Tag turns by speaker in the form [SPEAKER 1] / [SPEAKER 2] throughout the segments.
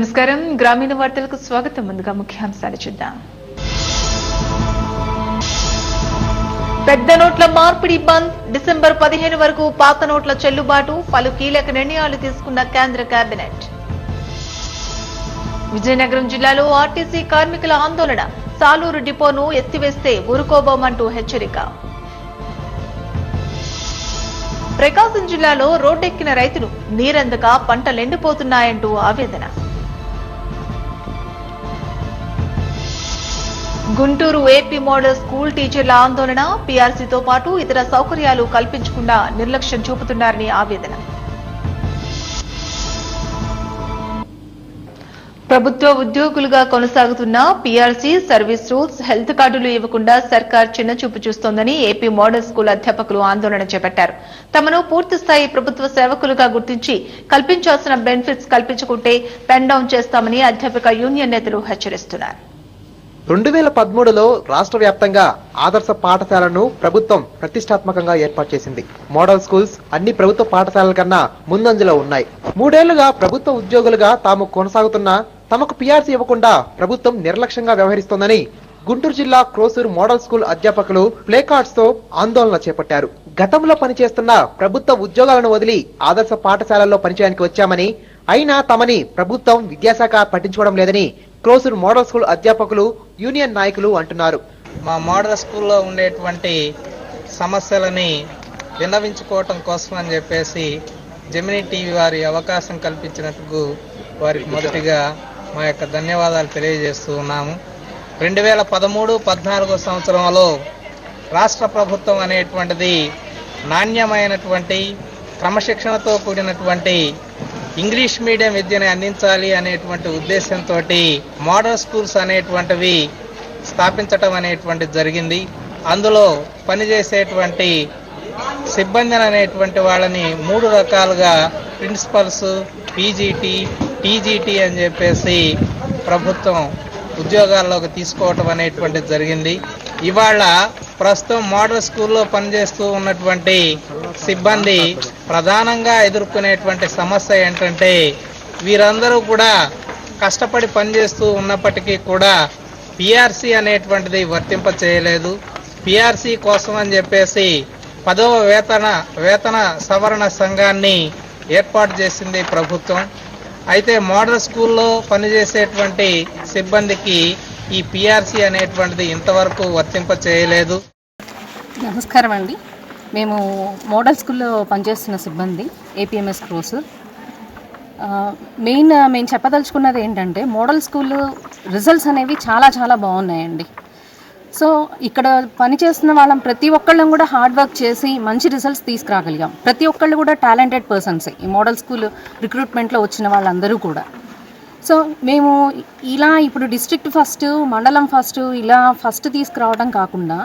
[SPEAKER 1] నమస్కారం గ్రామీణ వార్తలకు స్వాగతం. ముందుగా ముఖ్యాంశాలు చూద్దాం. పెద్ద నోట్ల మార్పిడి బంద్. డిసెంబర్ 15 వరకు పాత నోట్ల చెల్లుబాటు. పలు కీలక నిర్ణయాలు తీసుకున్న కేంద్ర కేబినెట్. విజయనగరం జిల్లాలో ఆర్టీసీ కార్మికుల ఆందోళన. సాలూరు డిపోను ఎత్తివేస్తే ఊరుకోబోమంటూ హెచ్చరిక. ప్రకాశం జిల్లాలో రోడ్డెక్కిన రైతులు నీరందక పంటలెండిపోతున్నాయంటూ ఆవేదన. గుంటూరు ఏపీ మోడల్ స్కూల్ టీచర్ల ఆందోళన. పీఆర్సీతో పాటు ఇతర సౌకర్యాలు కల్పించకుండా నిర్లక్ష్యం చూపుతున్నారని ఆవేదన. ప్రభుత్వ ఉద్యోగులుగా కొనసాగుతున్న పీఆర్సీ, సర్వీస్ రూల్స్, హెల్త్ కార్డులు ఇవ్వకుండా సర్కార్ చిన్నచూపు చూస్తోందని ఏపీ మోడల్ స్కూల్ అధ్యాపకులు ఆందోళన చేపట్టారు. తమను పూర్తిస్థాయి ప్రభుత్వ సేవకులుగా గుర్తించి కల్పించాల్సిన బెనిఫిట్స్ కల్పించకుంటే పెన్ డౌన్ చేస్తామని అధ్యాపక యూనియన్ నేతలు హెచ్చరిస్తున్నారు.
[SPEAKER 2] 2013లో రాష్ట్ర వ్యాప్తంగా ఆదర్శ పాఠశాలను ప్రభుత్వం ప్రతిష్టాత్మకంగా ఏర్పాటు చేసింది. మోడల్ స్కూల్స్ అన్ని ప్రభుత్వ పాఠశాలల కన్నా ముందంజలో ఉన్నాయి. 3 ఏళ్లుగా ప్రభుత్వ ఉద్యోగులుగా తాము కొనసాగుతున్నా తమకు పీఆర్సీ ఇవ్వకుండా ప్రభుత్వం నిర్లక్ష్యంగా వ్యవహరిస్తోందని గుంటూరు జిల్లా క్రోసూరు మోడల్ స్కూల్ అధ్యాపకులు ప్లేకార్డ్స్ తో ఆందోళన చేపట్టారు. గతంలో పనిచేస్తున్న ప్రభుత్వ ఉద్యోగాలను వదిలి ఆదర్శ పాఠశాలల్లో పనిచేయడానికి వచ్చామని, అయినా తమని ప్రభుత్వం విద్యాశాఖ పట్టించుకోవడం లేదని క్రోసూరు మోడల్ స్కూల్ అధ్యాపకులు యూనియన్ నాయకులు అంటున్నారు.
[SPEAKER 3] మా మోడల్ స్కూల్లో ఉండేటువంటి సమస్యలని విన్నవించుకోవటం కోసం అని చెప్పేసి జెమినీ టీవీ వారి అవకాశం కల్పించినందుకు వారికి మొదటిగా మా యొక్క ధన్యవాదాలు తెలియజేస్తూ ఉన్నాము. 2013-14 సంవత్సరంలో రాష్ట్ర ప్రభుత్వం అనేటువంటిది నాణ్యమైనటువంటి క్రమశిక్షణతో కూడినటువంటి ఇంగ్లీష్ మీడియం విద్యను అందించాలి అనేటువంటి ఉద్దేశంతో మోడల్ స్కూల్స్ అనేటువంటివి స్థాపించటం అనేటువంటిది జరిగింది. అందులో పనిచేసేటువంటి సిబ్బందిని అనేటువంటి వాళ్ళని 3 రకాలుగా ప్రిన్సిపల్స్, పీజీటీ, టీజీటీ అని చెప్పేసి ప్రభుత్వం ఉద్యోగాల్లోకి తీసుకోవటం అనేటువంటిది జరిగింది. ఇవాళ ప్రస్తుతం మోడల్ స్కూల్లో పనిచేస్తూ ఉన్నటువంటి సిబ్బంది ప్రధానంగా ఎదుర్కొనేటువంటి సమస్య ఏంటంటే వీరందరూ కూడా కష్టపడి పనిచేస్తూ ఉన్నప్పటికీ కూడా పీఆర్సీ అనేటువంటిది వర్తింప చేయలేదు. పీఆర్సీ కోసం అని చెప్పేసి 10వ వేతన సవరణ సంఘాన్ని ఏర్పాటు చేసింది ప్రభుత్వం. అయితే మోడల్ స్కూల్లో పనిచేసేటువంటి సిబ్బందికి ఈ పీఆర్సీ అనేటువంటిది ఇంతవరకు వర్తింప చేయలేదు.
[SPEAKER 4] నమస్కారం అండి. మేము మోడల్ స్కూల్లో పనిచేస్తున్న సిబ్బంది ఏపీఎంఎస్ క్రోస్. మేము చెప్పదలుచుకున్నది ఏంటంటే మోడల్ స్కూల్ రిజల్ట్స్ అనేవి చాలా బాగున్నాయండి. సో ఇక్కడ పనిచేస్తున్న వాళ్ళం ప్రతి ఒక్కళ్ళం కూడా హార్డ్ వర్క్ చేసి మంచి రిజల్ట్స్ తీసుకురాగలిగాం. ప్రతి ఒక్కళ్ళు కూడా టాలెంటెడ్ పర్సన్సే ఈ మోడల్ స్కూల్ రిక్రూట్మెంట్లో వచ్చిన వాళ్ళందరూ కూడా. సో మేము ఇలా ఇప్పుడు డిస్ట్రిక్ట్ ఫస్ట్, మండలం ఫస్ట్, ఇలా ఫస్ట్ తీసుకురావడం కాకుండా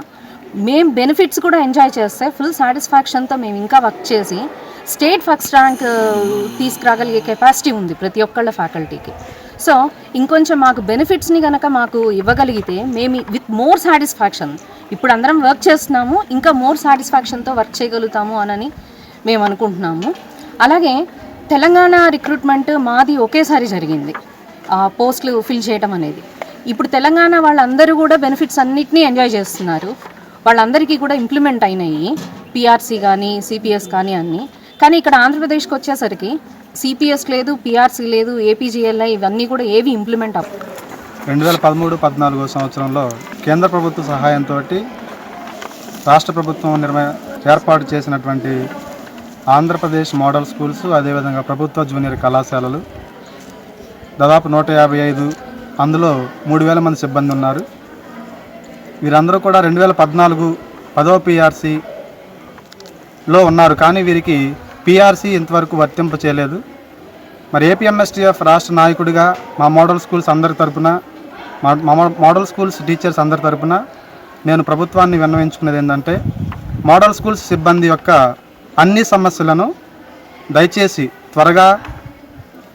[SPEAKER 4] మేము బెనిఫిట్స్ కూడా ఎంజాయ్ చేస్తే ఫుల్ సాటిస్ఫాక్షన్తో మేము ఇంకా వర్క్ చేసి స్టేట్ ఫస్ట్ ర్యాంక్ తీసుకురాగలిగే కెపాసిటీ ఉంది ప్రతి ఒక్కళ్ళ ఫ్యాకల్టీకి. సో ఇంకొంచెం మాకు బెనిఫిట్స్ని కనుక మాకు ఇవ్వగలిగితే మేము విత్ మోర్ సాటిస్ఫాక్షన్, ఇప్పుడు అందరం వర్క్ చేస్తున్నాము, ఇంకా మోర్ సాటిస్ఫాక్షన్తో వర్క్ చేయగలుగుతాము అని మేము అనుకుంటున్నాము. అలాగే తెలంగాణ రిక్రూట్మెంట్ మాది ఒకేసారి జరిగింది, పోస్టులు ఫిల్ చేయడం అనేది. ఇప్పుడు తెలంగాణ వాళ్ళందరూ కూడా బెనిఫిట్స్ అన్నిటినీ ఎంజాయ్ చేస్తున్నారు. వాళ్ళందరికీ కూడా ఇంప్లిమెంట్ అయినాయి, పీఆర్సీ కానీ సిపిఎస్ కానీ అన్నీ. కానీ ఇక్కడ ఆంధ్రప్రదేశ్కి వచ్చేసరికి సిపిఎస్ లేదు, పీఆర్సీ లేదు, ఏపీజీఎల్ఐ ఇవన్నీ కూడా ఏవి ఇంప్లిమెంట్ అవ్వవు.
[SPEAKER 5] 2013-14 సంవత్సరంలో కేంద్ర ప్రభుత్వ సహాయంతో రాష్ట్ర ప్రభుత్వం ఏర్పాటు చేసినటువంటి ఆంధ్రప్రదేశ్ మోడల్ స్కూల్స్, అదేవిధంగా ప్రభుత్వ జూనియర్ కళాశాలలు దాదాపు 155, అందులో 3000 మంది సిబ్బంది ఉన్నారు. వీరందరూ కూడా 2014 10వ పీఆర్సీలో ఉన్నారు. కానీ వీరికి పీఆర్సీ ఇంతవరకు వర్తింప చేయలేదు. మరి ఏపీఎంఎస్టీఎఫ్ రాష్ట్ర నాయకుడిగా మా మోడల్ స్కూల్స్ అందరి తరపున, మోడల్ స్కూల్స్ టీచర్స్ అందరి తరపున నేను ప్రభుత్వాన్ని విన్నవించుకునేది ఏంటంటే మోడల్ స్కూల్స్ సిబ్బంది యొక్క అన్ని సమస్యలను దయచేసి త్వరగా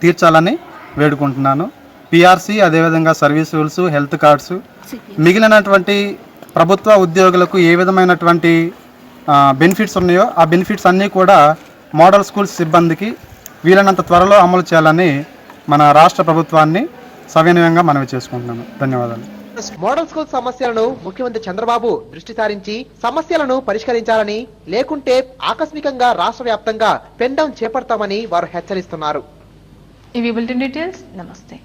[SPEAKER 5] తీర్చాలని వేడుకుంటున్నాను. పీఆర్సీ, అదేవిధంగా సర్వీస్ రూల్స్, హెల్త్ కార్డ్స్, మిగిలినటువంటి ప్రభుత్వ ఉద్యోగులకు ఏ విధమైనటువంటి బెనిఫిట్స్ ఉన్నాయో ఆ బెనిఫిట్స్ అన్నీ కూడా మోడల్ స్కూల్స్ సిబ్బందికి వీలైనంత త్వరలో అమలు చేయాలని మన రాష్ట్ర ప్రభుత్వాన్ని సవినయంగా మనవి చేసుకుంటున్నాను. ధన్యవాదాలు.
[SPEAKER 2] మోడల్ స్కూల్ సమస్యలను ముఖ్యమంత్రి చంద్రబాబు దృష్టి సారించి సమస్యలను పరిష్కరించాలని, లేకుంటే ఆకస్మికంగా రాష్ట్ర వ్యాప్తంగా పెన్ డౌన్ చేపడతామని వారు హెచ్చరిస్తున్నారు.
[SPEAKER 1] ఇవి బులెటిన్ డీటెయిల్స్. నమస్తే.